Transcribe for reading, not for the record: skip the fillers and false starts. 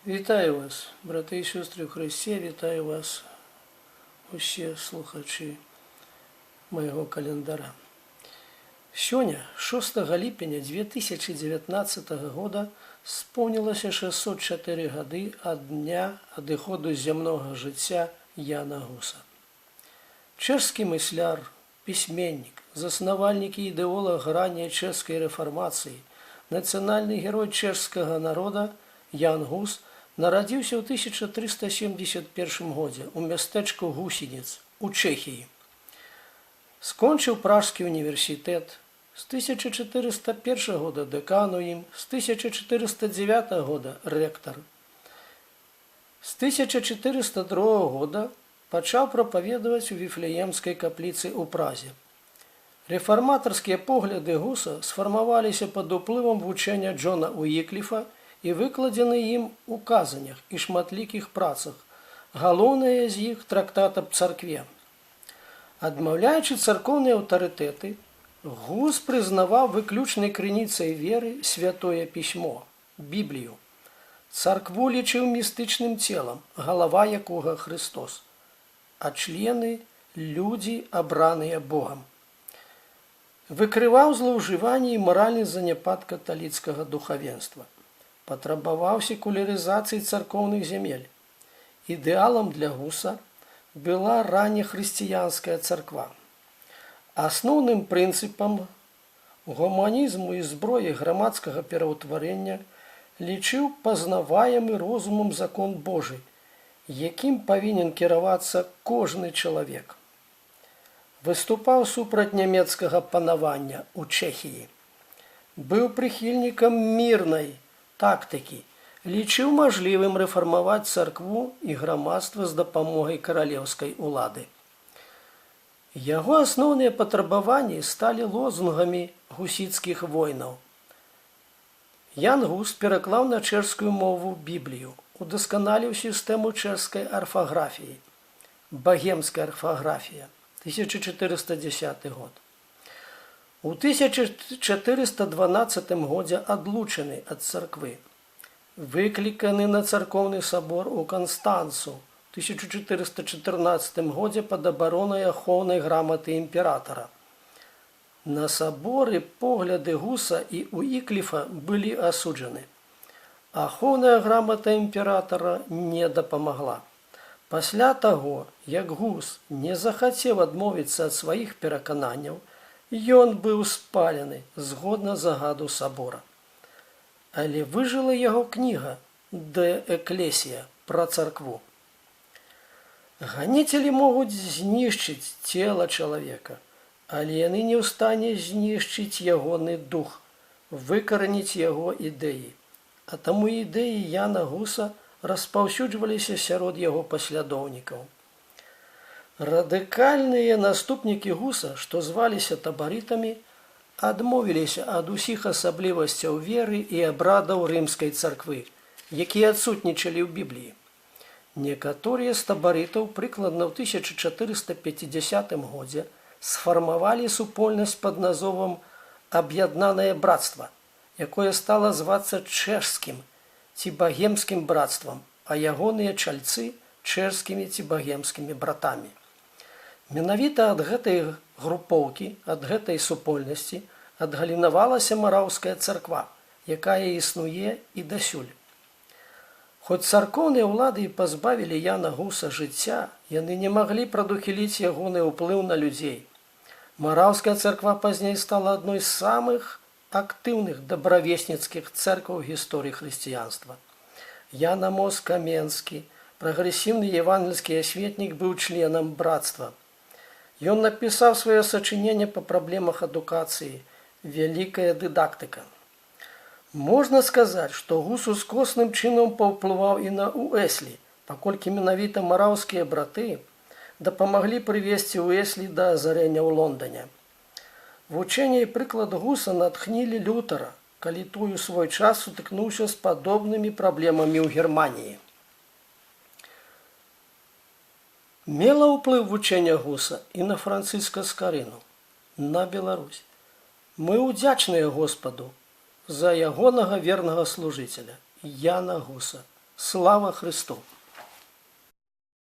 Вітаю вас, брати і сестри в Христі, вітаю вас, усі слухачі моего календара. Сёння, 6 ліпеня 2019 года, споўнілася 604 гады ад дня адыходу з зямнога жыцця Яна Гуса. Чэшскі мысляр, пісьменнік, заснавальнік і ідэолог ранняй чэшскай рэфармацыі, нацыянальны герой чэшскага народа Ян Гус нарадзіўся ў 1371 годзе ў мястэчку Гусінец у Чэхіі. Скончыў Пражскі універсітэт, з 1401 года дэкан у ім, з 1409 года рэктар. З 1402 года пачаў прапаведаваць у Віфлеемскай капліцы ў Празе. Рэфарматарскія погляды Гуса сфармаваліся пад уплывам вучэння Джона Уікліфа і выкладзены ім у казаннях і шматлікіх працах, галоўнае з іх трактат аб царкве. Адмаўляючы царкоўныя аўтарытэты, Гус прызнаваў выключнай крыніцай веры святое пісьмо, Біблію. Царкву лічыў містычным целам, галава якога Христос, а члены – людзі, абраныя Богам. Выкрываў злоўжыванні і маральны заняпад каталіцкага духавенства. Патрабаваў секулярызацыі царкоўных зямель. Ідэалам для Гуса была раннехрысціянская царква. Асноўным прынцыпам гуманізму і зброі грамадскага пераўтварэння лічыў пазнаваемы розумам закон Божы, якім павінен кіравацца кожны чалавек. Выступаў супраць нямецкага панавання ў Чэхіі. Быў прыхільнікам мірнай тактыкі, лічыў мажлівым рэфармаваць царкву і грамадства з дапамогай каралеўскай улады. Яго асноўныя патрабаванні сталі лозунгамі гусіцкіх войнаў. Ян Гус пераклаў на чэшскую мову Біблію, удасканаліў сістэму чэшскай арфаграфіі, багемская арфаграфія, 1410 год. У 1412 годзе адлучаны ад царквы, выкліканы на царкоўны сабор у Канстанцу, у 1414 годзе пад абаронай ахоўнай граматы імператара. На саборы погляды Гуса і Уікліфа былі асуджаны. Ахоўная грамата імператара не дапамагла. Пасля таго, як Гус не захацеў адмовіцца ад сваіх перакананняў, ён быў спалены згодна загаду сабора. Але выжыла яго кніга «Де Эклесія» пра царкву. Ганіцелі могуць знішчыць цела чалавека, але яны не ў стане знішчыць ягоны дух, выкараніць яго ідэі. А таму ідэі Яна Гуса распаўсюджваліся сярод яго паслядоўнікаў. Радыкальныя наступнікі Гуса, што зваліся табарытамі, адмовіліся ад усіх асаблівасцяў веры і абрадаў рымскай царквы, якія адсутнічалі ў Бібліі. Некаторыя з табарытаў прыкладна ў 1450 годзе сфармавалі супольнасць пад назовам «Аб'яднанае братства», якое стала звацца чэшскім ці багемскім братствам, а ягоныя чальцы – чэшскімі ці багемскімі братамі. Менавіта ад гэтай групоўкі, ад гэтай супольнасці адгалінавалася мараўская царква, якая існуе і дасюль. Хоць царкоўныя ўлады і пазбавілі Яна Гуса жыцця, яны не маглі прадухіліць ягоны ўплыў на людзей. Мараўская царква пазней стала адной з самых актыўных дабравесніцкіх цэркваў гісторыі хрысціянства. Ян Амос Каменскі, прагрэсіўны евангельскі асветнік, быў членам братства. Ён напісаў сваё сачыненне па праблемах адукацыі «Вялікая дыдактыка». Можна сказаць, што Гус ускосным чынам паўплываў і на Уэслі, паколькі менавіта мараўскія браты дапамаглі прывесці Уэслі да азарэння ў Лондане. Вучэнне і прыклад Гуса натхнілі Лютара, калі той у свой час сутыкнуўся з падобнымі праблемамі ў Германіі. Мела ўплыў вучэння Гуса і на Францыска Скарыну, на Беларусь. Мы ўдзячныя Господу за ягонага вернага служыцеля Яна Гуса. Слава Христу!